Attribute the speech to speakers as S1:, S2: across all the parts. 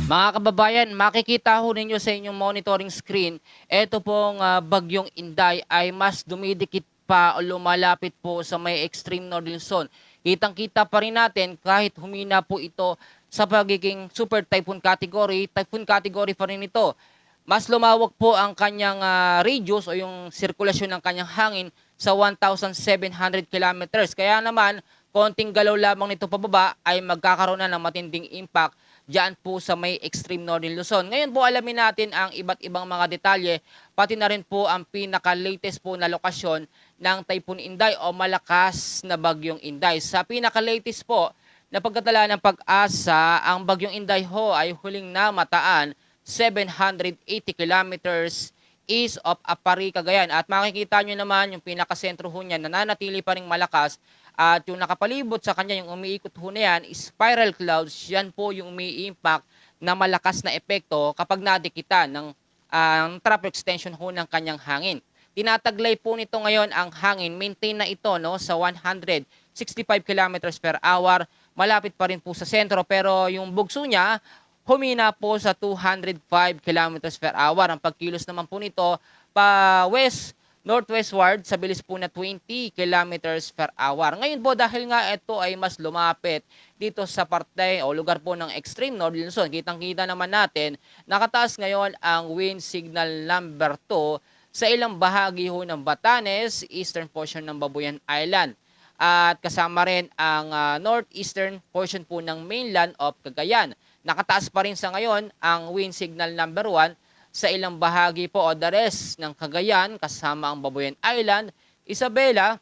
S1: Mga kababayan, makikita ho ninyo sa inyong monitoring screen, ito pong bagyong Inday ay mas dumidikit pa o lumalapit po sa may extreme northern zone. Kitang-kita pa rin natin kahit humina po ito sa pagiging super typhoon category pa rin ito. Mas lumawak po ang kanyang radius o yung sirkulasyon ng kanyang hangin sa 1,700 kilometers. Kaya naman, konting galaw lamang nito pababa ay magkakaroon na ng matinding impact diyan po sa may extreme northern Luzon. Ngayon po alamin natin ang iba't ibang mga detalye, pati na rin po ang pinaka-latest po na lokasyon ng Typhoon Inday o malakas na bagyong Inday. Sa pinaka-latest po na pagkatala ng pag-asa, ang bagyong Inday ho ay huling namataan 780 kilometers east of Apari, Cagayan. At makikita nyo naman yung pinakasentro ho niya, nananatili pa ring malakas. At yung nakapalibot sa kanya, yung umiikot ho na yan, spiral clouds, yan po yung umi-impact na malakas na epekto kapag nadikitan ng trough extension ho ng kanyang hangin. Tinataglay po nito ngayon ang hangin, maintain na ito no, sa 165 kilometers per hour. Malapit pa rin po sa sentro pero yung bugso niya humina po sa 205 kilometers per hour. Ang pagkilos naman po nito pa northwestward sa bilis po na 20 kilometers per hour. Ngayon po dahil nga ito ay mas lumapit dito sa parte o lugar po ng extreme northern Luzon, kitang-kita naman natin, nakataas ngayon ang wind signal number 2 sa ilang bahagi ho ng Batanes, eastern portion ng Babuyan Island. At kasama rin ang northeastern portion po ng mainland of Cagayan. Nakataas pa rin sa ngayon ang wind signal number 1 sa ilang bahagi po o the rest ng Cagayan kasama ang Babuyan Island, Isabela,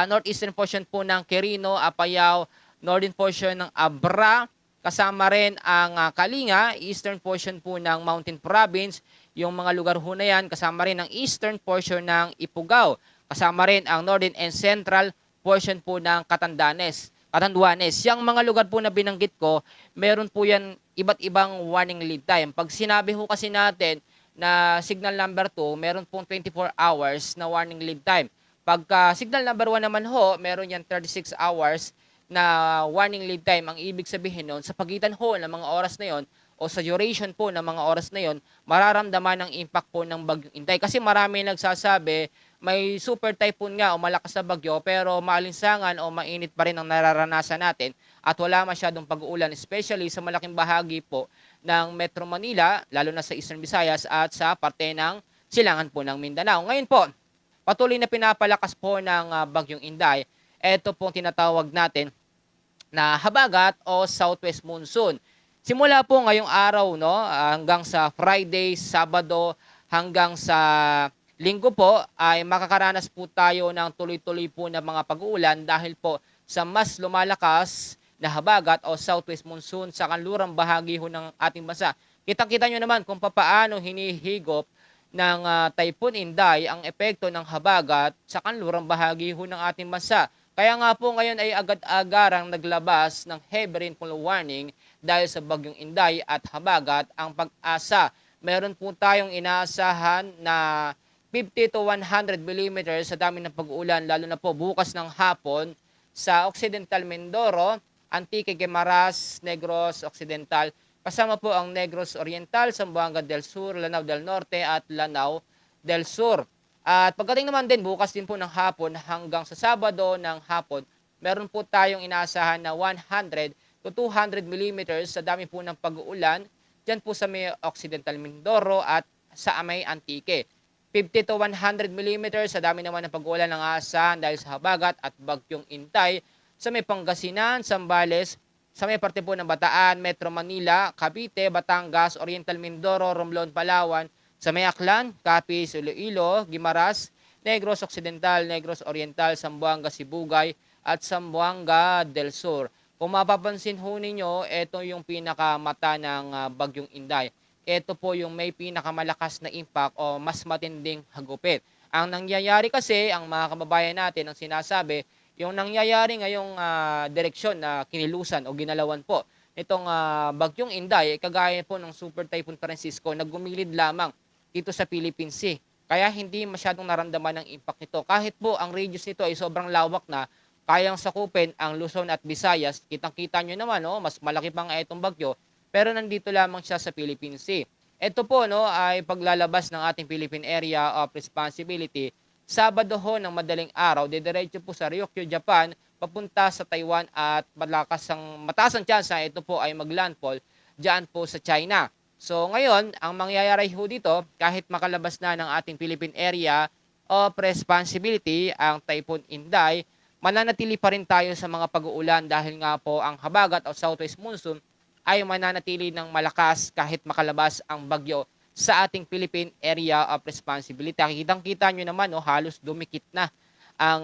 S1: northeastern portion po ng Quirino, Apayao, northern portion ng Abra, kasama rin ang Kalinga, eastern portion po ng Mountain Province, yung mga lugar ho na yan, kasama rin ang eastern portion ng Ifugao, kasama rin ang northern and central portion po ng Catanduanes. Yung mga lugar po na binanggit ko, meron po yan iba't ibang warning lead time. Pag sinabi ho kasi natin na signal number 2, meron pong 24 hours na warning lead time. Pagka signal number 1 naman ho, meron yan 36 hours na warning lead time. Ang ibig sabihin nun, sa pagitan ho ng mga oras na yon o sa duration po ng mga oras na yon, mararamdaman ang impact po ng bagyong Inday. Kasi marami nagsasabi, may super typhoon nga o malakas na bagyo pero maalinsangan o mainit pa rin ang nararanasan natin at wala masyadong pag-uulan especially sa malaking bahagi po ng Metro Manila, lalo na sa Eastern Visayas at sa parte ng silangan po ng Mindanao. Ngayon po, patuloy na pinapalakas po ng bagyong Inday. Ito pong tinatawag natin na habagat o southwest monsoon. Simula po ngayong araw no, hanggang sa Friday, Sabado, hanggang sa Linggo po ay makakaranas po tayo ng tuloy-tuloy po na mga pag-uulan dahil po sa mas lumalakas na habagat o southwest monsoon sa kanlurang bahagi ho ng ating bansa. Kitang-kita nyo naman kung paano hinihigop ng Typhoon Inday ang epekto ng habagat sa kanlurang bahagi ho ng ating bansa. Kaya nga po ngayon ay agad-agarang naglabas ng heavy rainfall warning dahil sa bagyong Inday at habagat ang pag-asa. Meron po tayong inaasahan na 50 to 100 millimeters sa dami ng pag-uulan lalo na po bukas ng hapon sa Occidental Mindoro, Antique, Guimaras, Negros Occidental, kasama po ang Negros Oriental, Zamboanga del Sur, Lanao del Norte at Lanao del Sur. At pagdating naman din bukas din po ng hapon hanggang sa Sabado ng hapon, meron po tayong inaasahan na 100 to 200 millimeters sa dami po ng pag-uulan dyan po sa may Occidental Mindoro at sa may Antique. 50 to 100 millimeters sa dami naman ng pag-uulan ng aasahan dahil sa habagat at bagyong Inday sa may Pangasinan, Zambales, sa may parte po ng Bataan, Metro Manila, Cavite, Batangas, Oriental Mindoro, Romblon, Palawan, sa may Aklan, Capiz, Iloilo, Guimaras, Negros Occidental, Negros Oriental, Zamboanga, Sibugay at Zamboanga del Sur. Kung mapapansin ho ninyo, ito yung pinakamata ng bagyong Inday. Ito po yung may pinakamalakas na impact o mas matinding hagupit. Ang nangyayari kasi, ang mga kababayan natin ang sinasabi, yung nangyayari ngayong direksyon na kinilusan o ginalawan po nitong bagyong Inday, kagaya po ng Super Typhoon Francisco na gumilid lamang dito sa Philippine Sea. Kaya hindi masyadong naramdaman ng impact nito. Kahit po ang radius nito ay sobrang lawak na, kayang sakupin ang Luzon at Visayas. Kitang-kita nyo naman, mas malaki pa nga itong bagyo pero nandito lamang siya sa Philippine Sea. Ito po no ay paglalabas ng ating Philippine Area of Responsibility. Sabado ho ng madaling araw, didiretso po sa Ryukyu, Japan, papunta sa Taiwan at mataas ang tsansa ito po ay maglandfall diyan po sa China. So ngayon, ang mangyayari ho dito, kahit makalabas na ng ating Philippine Area of Responsibility, ang Typhoon Inday, mananatili pa rin tayo sa mga pag-uulan dahil nga po ang habagat o southwest monsoon ay mananatili ng malakas kahit makalabas ang bagyo sa ating Philippine Area of Responsibility. Kitang-kita nyo naman, no, halos dumikit na ang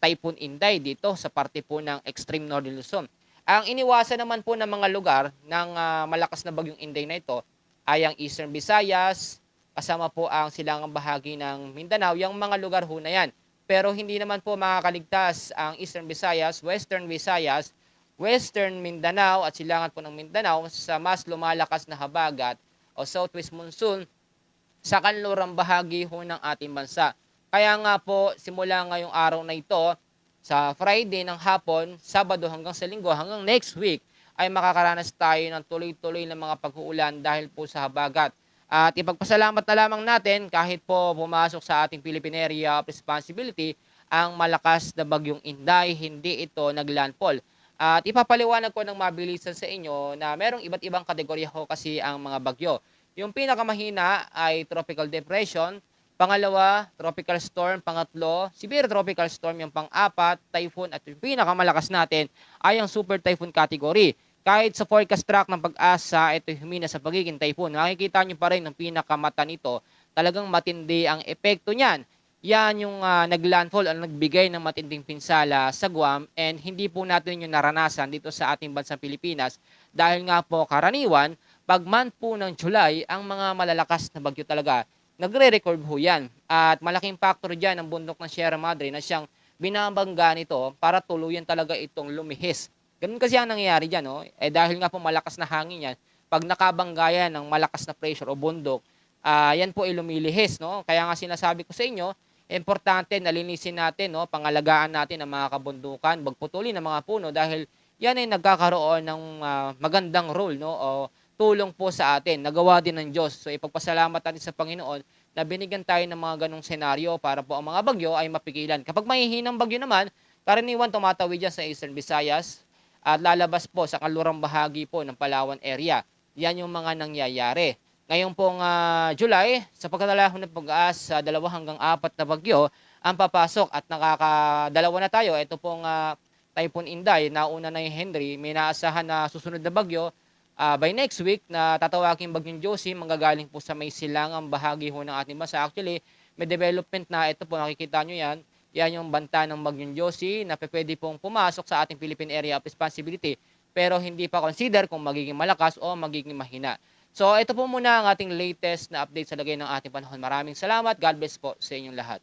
S1: Typhoon Inday dito sa parte po ng extreme northern Luzon. Ang iniwasan naman po ng mga lugar ng malakas na bagyong Inday na ito ay ang Eastern Visayas, kasama po ang silangang bahagi ng Mindanao, yung mga lugar ho na yan. Pero hindi naman po makakaligtas ang Eastern Visayas, Western Mindanao at silangan po ng Mindanao sa mas lumalakas na habagat o southwest monsoon sa kanlurang bahagi ho ng ating bansa. Kaya nga po, simula ngayong araw na ito, sa Friday ng hapon, Sabado hanggang sa Linggo, hanggang next week, ay makakaranas tayo ng tuloy-tuloy ng mga pag-uulan dahil po sa habagat. At ipagpasalamat na lamang natin kahit po pumasok sa ating Philippine Area of Responsibility ang malakas na bagyong Inday, hindi ito naglandfall. At ipapaliwanag ko ng mabilisan sa inyo na merong iba't ibang kategorya ho kasi ang mga bagyo. Yung pinakamahina ay tropical depression, pangalawa, tropical storm, pangatlo, severe tropical storm yung pang-apat, typhoon, at yung pinakamalakas natin ay ang super typhoon category. Kahit sa forecast track ng Pag-asa, ito humina sa pagiging typhoon. Makikita nyo pa rin ng pinakamata nito, talagang matindi ang epekto niyan. Yan yung naglandfall o nagbigay ng matinding pinsala sa Guam and hindi po natin yung naranasan dito sa ating bansang Pilipinas dahil nga po karaniwan, pag month po ng July, ang mga malalakas na bagyo talaga, nagre-record ho yan. At malaking factor dyan ang bundok ng Sierra Madre na siyang binabangga nito para tuluyan talaga itong lumihis. Ganun kasi ang nangyayari dyan, no? Dahil nga po malakas na hangin yan, pag nakabangga yan ng malakas na pressure o bundok, yan po ay lumilihis, no? Kaya nga sinasabi ko sa inyo, importante na linisin natin, no, pangalagaan natin ang mga kabundukan, pagputulin ng mga puno dahil yan ay nagkakaroon ng magandang role, no, o tulong po sa atin. Nagawa din ng Diyos. So ipagpasalamat natin sa Panginoon na binigyan tayo ng mga ganong senaryo para po ang mga bagyo ay mapigilan. Kapag mahihinang bagyo naman, karaniwan tumatawid dyan sa Eastern Visayas at lalabas po sa kalurang bahagi po ng Palawan area. Yan yung mga nangyayari. Ngayon pong July, sa pagkalalahon ng Pag-asa, 2 hanggang 4 na bagyo ang papasok at nakakadalawa na tayo. Ito pong Typhoon Inday, nauna na yung Henry, may naasahan na susunod na bagyo by next week na tatawagin bagyong Josie, manggagaling po sa may silangang bahagi ho ng ating bansa. Actually, may development na ito po, nakikita nyo yan. Yan yung banta ng bagyong Josie na pwede pong pumasok sa ating Philippine Area of Responsibility pero hindi pa consider kung magiging malakas o magiging mahina. So ito po muna ang ating latest na update sa lagay ng ating panahon. Maraming salamat. God bless po sa inyong lahat.